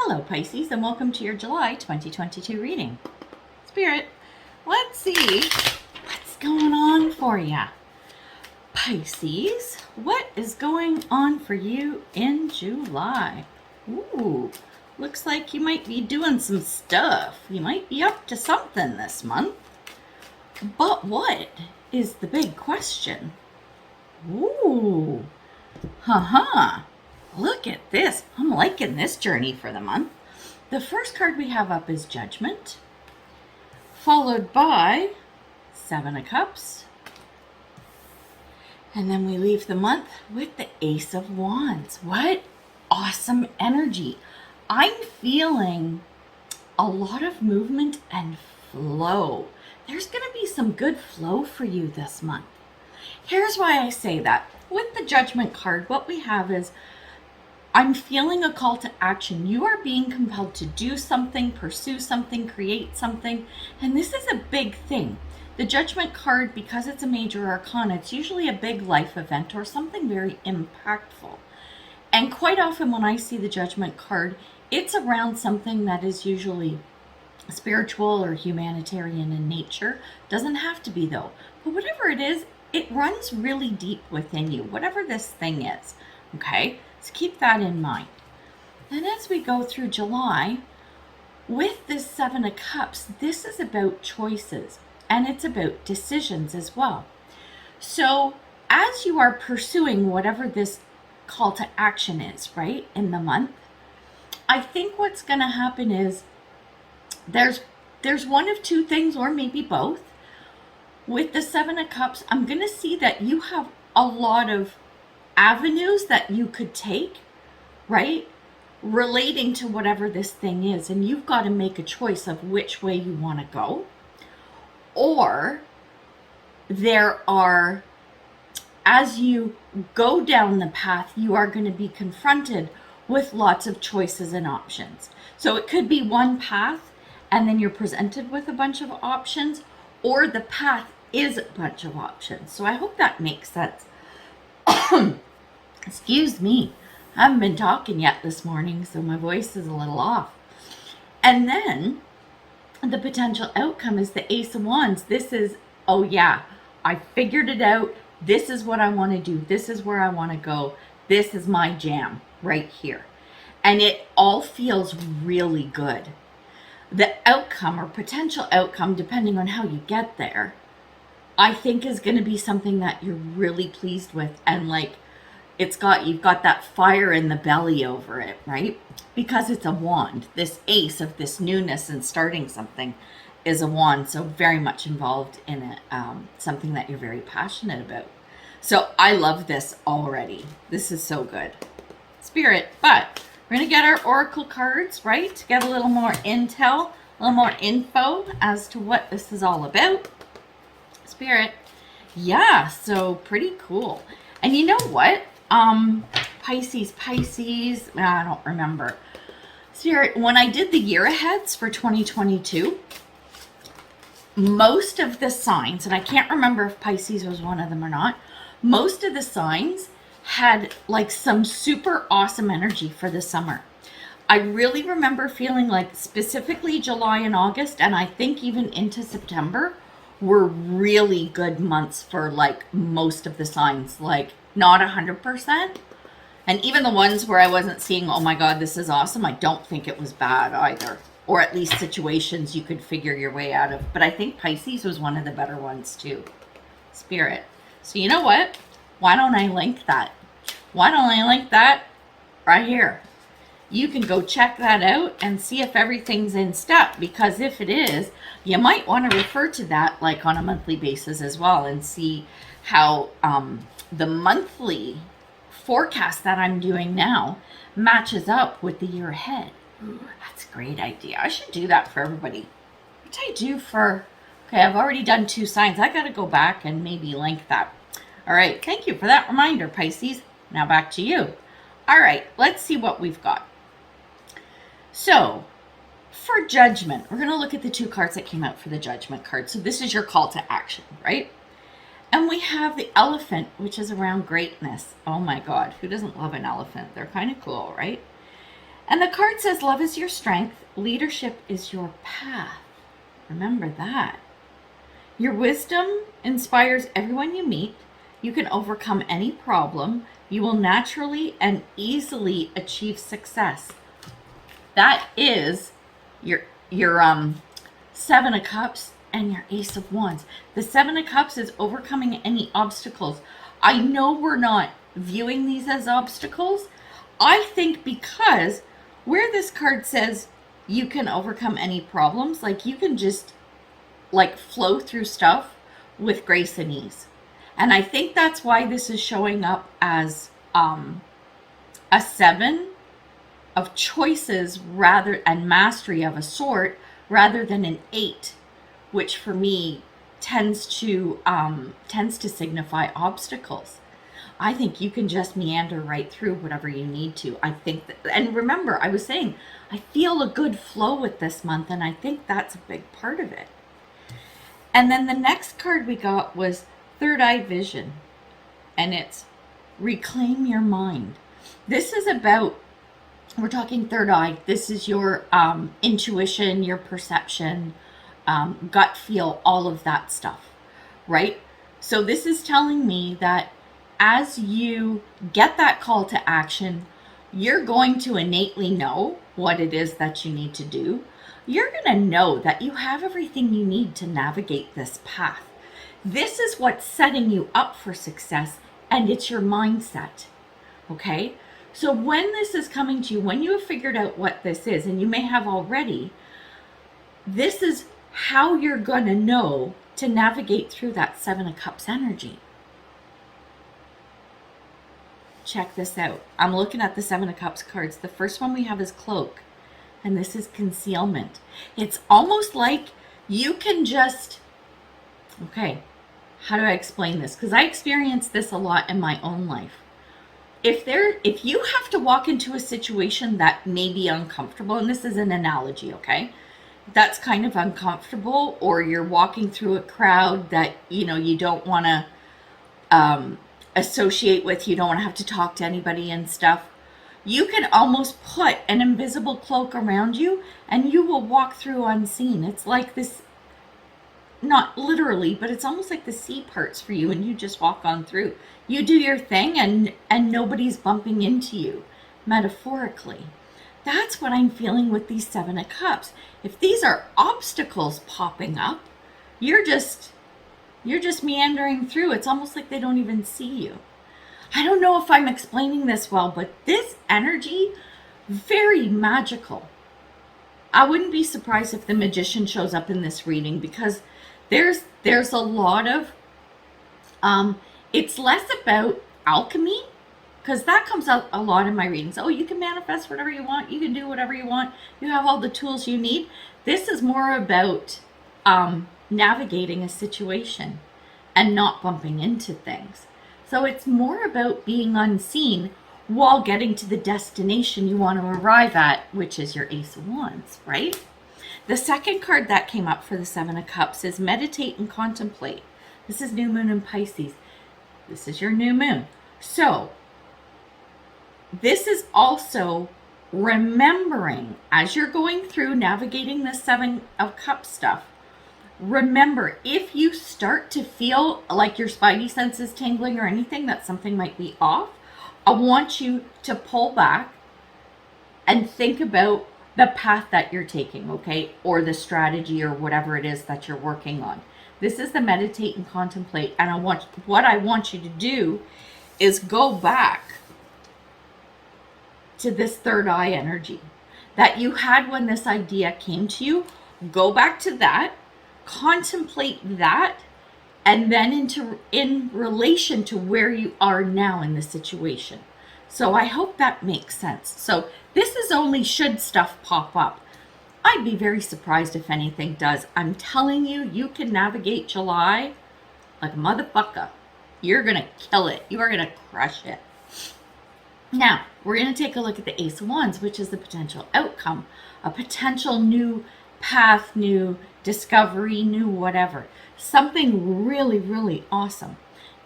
Hello Pisces, and welcome to your July 2022 reading. Spirit, let's see what's going on for you. Pisces, what is going on for you in July? Ooh, looks like you might be doing some stuff. You might be up to something this month. But what is the big question? Ooh, look at this. I'm liking this journey for the month. The first card we have up is Judgment, followed by Seven of Cups. And then we leave the month with the Ace of Wands. What awesome energy. I'm feeling a lot of movement and flow. There's going to be some good flow for you this month. Here's why I say that. With the Judgment card, what we have is I'm feeling a call to action. You are being compelled to do something, pursue something, create something. And this is a big thing. The Judgment card, because it's a major arcana, it's usually a big life event or something very impactful. And quite often when I see the Judgment card, it's around something that is usually spiritual or humanitarian in nature. Doesn't have to be though. But whatever it is, it runs really deep within you, whatever this thing is. Okay? So keep that in mind. Then as we go through July, with this Seven of Cups, this is about choices and it's about decisions as well. So as you are pursuing whatever this call to action is, right, in the month, I think what's going to happen is there's one of two things or maybe both. With the Seven of Cups, I'm going to see that you have a lot of avenues that you could take, right, relating to whatever this thing is, and you've got to make a choice of which way you want to go. Or there are, as you go down the path, you are going to be confronted with lots of choices and options. So it could be one path and then you're presented with a bunch of options, or the path is a bunch of options. So I hope that makes sense. Excuse me, I haven't been talking yet this morning, so my voice is a little off. And then the potential outcome is the Ace of Wands. This is, oh yeah, I figured it out. This is what I want to do. This is where I want to go. This is my jam right here. And it all feels really good. The outcome or potential outcome, depending on how you get there, I think is going to be something that you're really pleased with, and like you've got that fire in the belly over it, right? Because it's a wand. This ace of this newness and starting something is a wand, so very much involved in it, something that you're very passionate about. So I love this already. This is so good, Spirit. But we're going to get our oracle cards, right, to get a little more intel, a little more info as to what this is all about. Spirit, yeah, so pretty cool. And you know what? Pisces, I don't remember. Spirit, when I did the year aheads for 2022, most of the signs, and I can't remember if Pisces was one of them or not, most of the signs had like some super awesome energy for the summer. I really remember feeling like specifically July and August, and I think even into September, were really good months for like most of the signs, like not 100%. And even the ones where I wasn't seeing, oh my God, this is awesome, I don't think it was bad either. Or at least situations you could figure your way out of. But I think Pisces was one of the better ones too, Spirit. So you know what? Why don't I link that? Why don't I link that right here? You can go check that out and see if everything's in step, because if it is, you might want to refer to that like on a monthly basis as well and see how the monthly forecast that I'm doing now matches up with the year ahead. Ooh, that's a great idea. I should do that for everybody. What did I do for, okay, I've already done 2 signs. I got to go back and maybe link that. All right, thank you for that reminder, Pisces. Now back to you. All right, let's see what we've got. So for Judgment, we're going to look at the 2 cards that came out for the Judgment card. So this is your call to action, right? And we have the Elephant, which is around greatness. Oh my God, who doesn't love an elephant? They're kind of cool, right? And the card says, love is your strength, leadership is your path. Remember that. Your wisdom inspires everyone you meet. You can overcome any problem. You will naturally and easily achieve success. That is your Seven of Cups and your Ace of Wands. The Seven of Cups is overcoming any obstacles. I know we're not viewing these as obstacles. I think because where this card says you can overcome any problems, like you can just like flow through stuff with grace and ease. And I think that's why this is showing up as a 7 of choices rather and mastery of a sort rather than an 8, which for me tends to signify obstacles. I think you can just meander right through whatever you need to. I think that, and remember, I was saying, I feel a good flow with this month, and I think that's a big part of it. And then the next card we got was Third Eye Vision, and it's reclaim your mind. This is about, we're talking third eye. This is your intuition, your perception, gut feel, all of that stuff, right? So this is telling me that as you get that call to action, you're going to innately know what it is that you need to do. You're going to know that you have everything you need to navigate this path. This is what's setting you up for success, and it's your mindset, okay? So when this is coming to you, when you have figured out what this is, and you may have already, this is how you're going to know to navigate through that Seven of Cups energy. Check this out. I'm looking at the Seven of Cups cards. The first one we have is cloak, and this is concealment. It's almost like you can just, okay, how do I explain this? Because I experienced this a lot in my own life. If you have to walk into a situation that may be uncomfortable, and this is an analogy, okay? That's kind of uncomfortable, or you're walking through a crowd that, you don't want to associate with, you don't want to have to talk to anybody and stuff. You can almost put an invisible cloak around you and you will walk through unseen. It's like this, not literally, but it's almost like the sea parts for you and you just walk on through. You do your thing and nobody's bumping into you, metaphorically. That's what I'm feeling with these Seven of Cups. If these are obstacles popping up, you're just meandering through. It's almost like they don't even see you. I don't know if I'm explaining this well, but this energy, very magical. I wouldn't be surprised if the Magician shows up in this reading, because there's a lot of, it's less about alchemy, because that comes out a lot in my readings. Oh, you can manifest whatever you want. You can do whatever you want. You have all the tools you need. This is more about navigating a situation and not bumping into things. So it's more about being unseen while getting to the destination you want to arrive at, which is your Ace of Wands, right? The second card that came up for the Seven of Cups is meditate and contemplate. This is new moon in Pisces. This is your new moon. So this is also remembering, as you're going through navigating the Seven of Cups stuff, remember, if you start to feel like your spidey sense is tingling or anything, that something might be off, I want you to pull back and think about the path that you're taking, okay? Or the strategy or whatever it is that you're working on. This is the meditate and contemplate. And what I want you to do is go back to this third eye energy that you had when this idea came to you. Go back to that. Contemplate that, and then in relation to where you are now in the situation. So I hope that makes sense. So this is only should stuff pop up. I'd be very surprised if anything does. I'm telling you, you can navigate July like a motherfucker. You're going to kill it. You are going to crush it. Now, we're going to take a look at the Ace of Wands, which is the potential outcome, a potential new path, new discovery, new whatever. Something really, really awesome.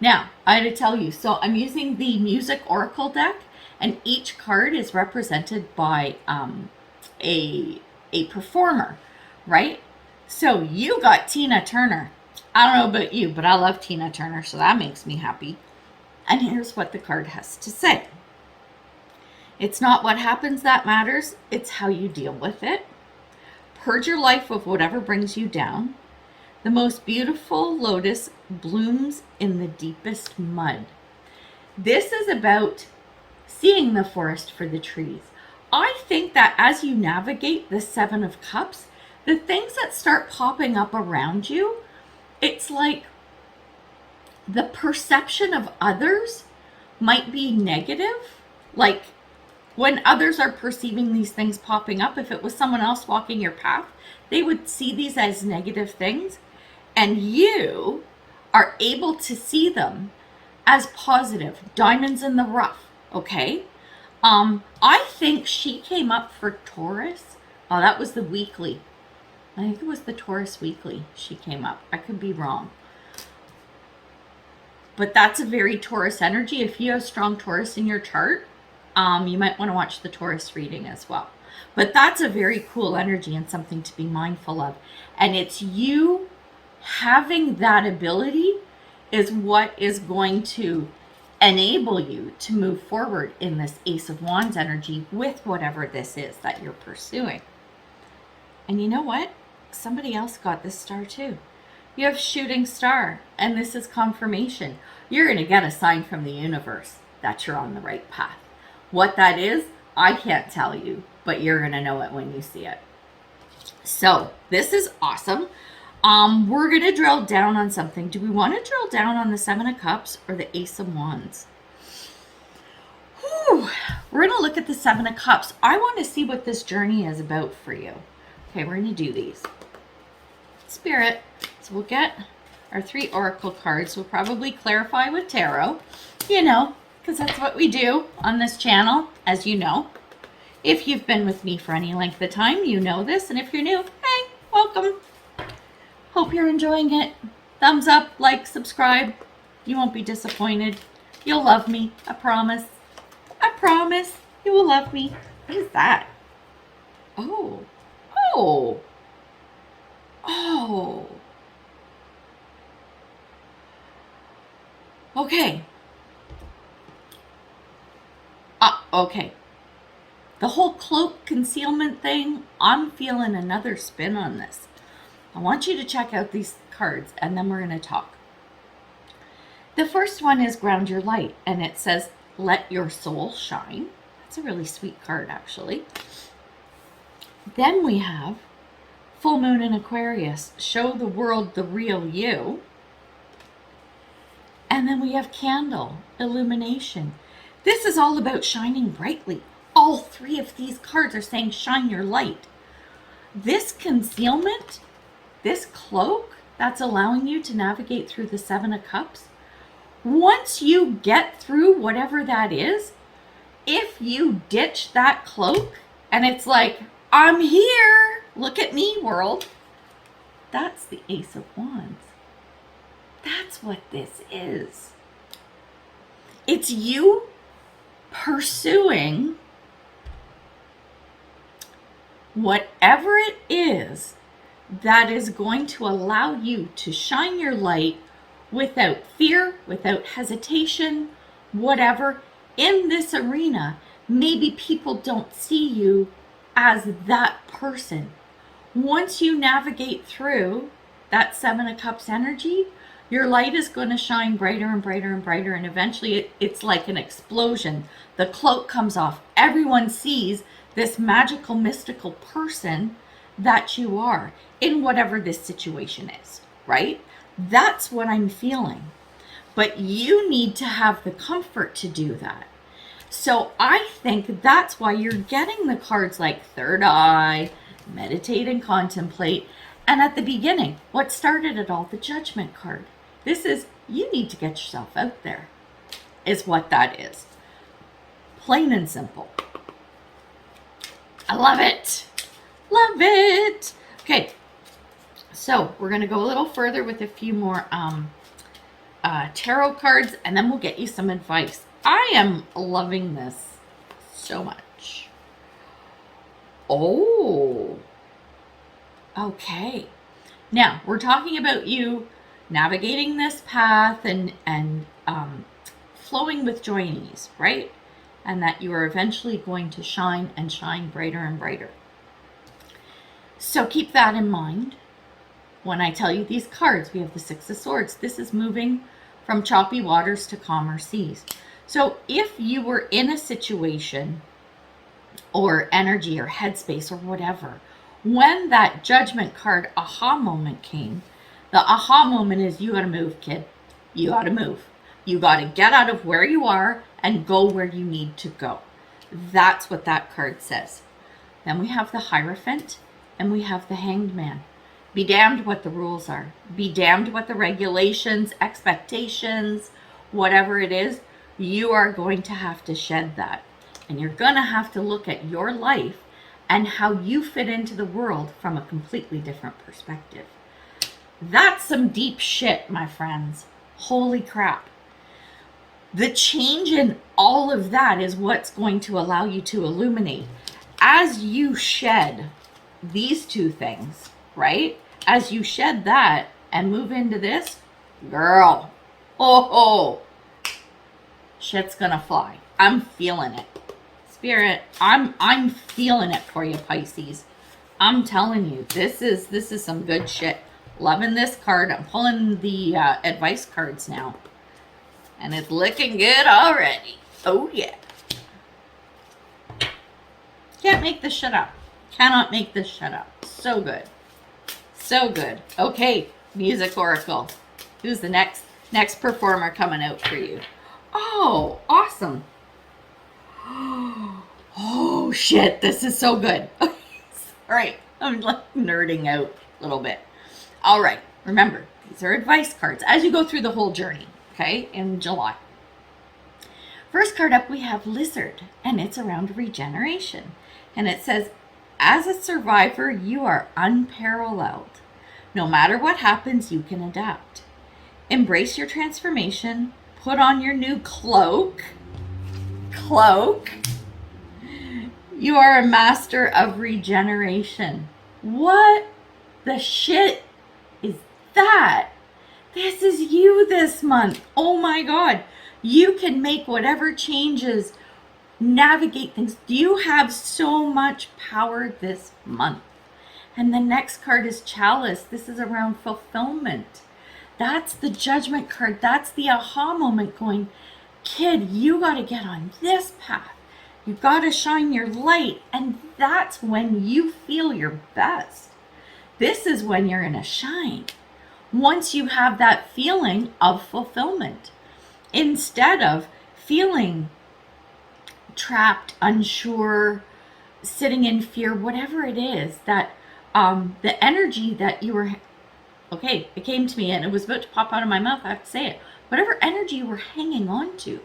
Now, I had to tell you, so I'm using the Music Oracle deck, and each card is represented by a performer, right? So you got Tina Turner. I don't know about you, but I love Tina Turner, so that makes me happy. And here's what the card has to say. It's not what happens that matters, it's how you deal with it. Purge your life of whatever brings you down. The most beautiful lotus blooms in the deepest mud. This is about seeing the forest for the trees. I think that as you navigate the Seven of Cups, the things that start popping up around you, it's like the perception of others might be negative. Like when others are perceiving these things popping up, if it was someone else walking your path, they would see these as negative things. And you are able to see them as positive, diamonds in the rough, okay? I think she came up for Taurus. Oh, that was the weekly. I think it was the Taurus weekly she came up. I could be wrong. But that's a very Taurus energy. If you have strong Taurus in your chart, you might want to watch the Taurus reading as well. But that's a very cool energy and something to be mindful of. And it's you having that ability is what is going to enable you to move forward in this Ace of Wands energy with whatever this is that you're pursuing. And you know what? Somebody else got this star too. You have shooting star, and this is confirmation. You're going to get a sign from the universe that you're on the right path. What that is, I can't tell you, but you're going to know it when you see it. So this is awesome. We're going to drill down on something. Do we want to drill down on the Seven of Cups or the Ace of Wands? Whew. We're going to look at the Seven of Cups. I want to see what this journey is about for you. Okay, we're going to do these. Spirit. So we'll get our 3 oracle cards. We'll probably clarify with tarot, you know, because that's what we do on this channel, as you know. If you've been with me for any length of time, you know this. And if you're new, hey, welcome. Hope you're enjoying it. Thumbs up, like, subscribe. You won't be disappointed. You'll love me. I promise. I promise. You will love me. What is that? Oh. Oh. Oh. Okay. Okay. The whole cloak concealment thing, I'm feeling another spin on this. I want you to check out these cards and then we're going to talk. The first one is Ground Your Light, and it says, let your soul shine. That's a really sweet card, actually. Then we have Full Moon in Aquarius, show the world the real you. And then we have Candle, illumination. This is all about shining brightly. All 3 of these cards are saying shine your light. This concealment, this cloak that's allowing you to navigate through the Seven of Cups, once you get through whatever that is, if you ditch that cloak and it's like, I'm here, look at me, world, that's the Ace of Wands. That's what this is. It's you pursuing whatever it is that is going to allow you to shine your light without fear, without hesitation, whatever. In this arena, maybe people don't see you as that person. Once you navigate through that Seven of Cups energy, your light is going to shine brighter and brighter and brighter, and eventually it's like an explosion. The cloak comes off. Everyone sees this magical, mystical person that you are in whatever this situation is, right? That's what I'm feeling. But you need to have the comfort to do that. So I think that's why you're getting the cards like Third Eye, Meditate and Contemplate. And at the beginning, what started it all? The Judgment card. This is, you need to get yourself out there, is what that is. Plain and simple. I love it. Love it. Okay, so we're going to go a little further with a few more tarot cards, and then we'll get you some advice. I am loving this. so much. Oh, okay. Now we're talking about you navigating this path and flowing with joy and ease, right? And that you are eventually going to shine and shine brighter and brighter. So keep that in mind. When I tell you these cards, we have the Six of Swords. This is moving from choppy waters to calmer seas. So if you were in a situation or energy or headspace or whatever, when that Judgment card aha moment came, the aha moment is you got to move, kid. You got to move. You got to get out of where you are and go where you need to go. That's what that card says. Then we have the Hierophant and we have the Hanged Man. Be damned what the rules are. Be damned what the regulations, expectations, whatever it is, you are going to have to shed that. And you're going to have to look at your life and how you fit into the world from a completely different perspective. That's some deep shit, my friends. Holy crap. The change in all of that is what's going to allow you to illuminate. As you shed these two things, right? As you shed that and move into this, girl, shit's gonna fly. I'm feeling it. Spirit, I'm feeling it for you, Pisces. I'm telling you, this is some good shit. Loving this card. I'm pulling the advice cards now. And it's looking good already. Oh, yeah. Can't make this shit up. Cannot make this shit up. So good. So good. Okay, Music Oracle. Who's the next performer coming out for you? Oh, awesome. Oh, shit. This is so good. All right. I'm like nerding out a little bit. All right. Remember, these are advice cards as you go through the whole journey. Okay, in July. First card up, we have Lizard, and it's around regeneration. And it says, as a survivor, you are unparalleled. No matter what happens, you can adapt. Embrace your transformation. Put on your new cloak. You are a master of regeneration. What the shit is that? This is you this month. Oh my God. You can make whatever changes, navigate things. You have so much power this month. And the next card is Chalice. This is around fulfillment. That's the Judgment card. That's the aha moment going, kid, you got to get on this path. You got to shine your light. And that's when you feel your best. This is when you're in a shine. Once you have that feeling of fulfillment, instead of feeling trapped, unsure, sitting in fear, whatever it is, that the energy that you were, okay, it came to me and it was about to pop out of my mouth, I have to say it, whatever energy you were hanging on to,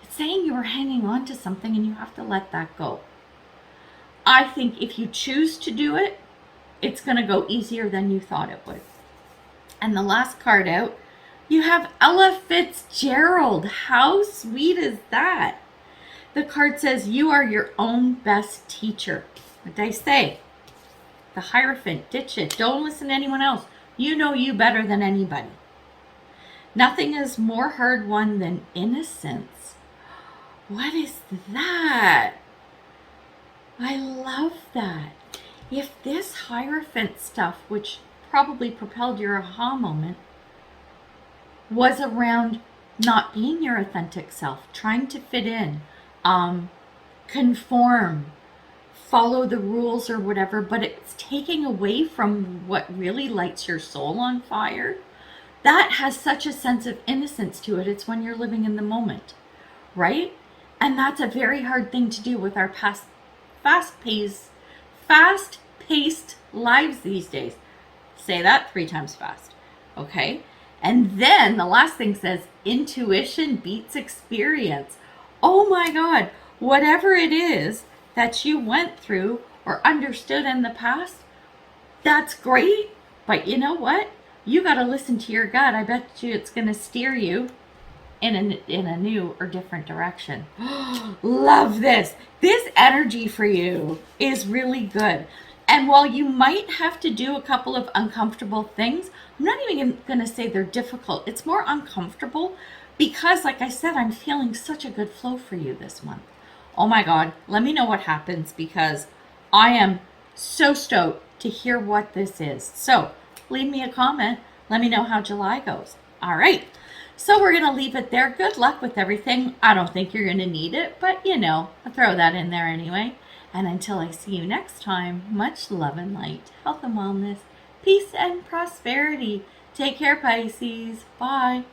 it's saying you were hanging on to something and you have to let that go. I think if you choose to do it, it's going to go easier than you thought it would. And the last card out, you have Ella Fitzgerald. How sweet is that? The card says you are your own best teacher. What did I say? The Hierophant, ditch it. Don't listen to anyone else. You know you better than anybody. Nothing is more hard won than innocence. What is that? I love that. If this Hierophant stuff, which probably propelled your aha moment, was around not being your authentic self, trying to fit in, conform, follow the rules or whatever, but it's taking away from what really lights your soul on fire, that has such a sense of innocence to it. It's when you're living in the moment, right? And that's a very hard thing to do with our fast-paced lives these days. Say that 3 times fast, okay? And then the last thing says, intuition beats experience. Oh my God, whatever it is that you went through or understood in the past, that's great. But you know what? You got to listen to your gut. I bet you it's going to steer you in a new or different direction. Love this. This energy for you is really good. And while you might have to do a couple of uncomfortable things, I'm not even going to say they're difficult. It's more uncomfortable because, like I said, I'm feeling such a good flow for you this month. Oh my God, let me know what happens because I am so stoked to hear what this is. So leave me a comment. Let me know how July goes. All right. So we're going to leave it there. Good luck with everything. I don't think you're going to need it, but you know, I'll throw that in there anyway. And until I see you next time, much love and light, health and wellness, peace and prosperity. Take care, Pisces. Bye.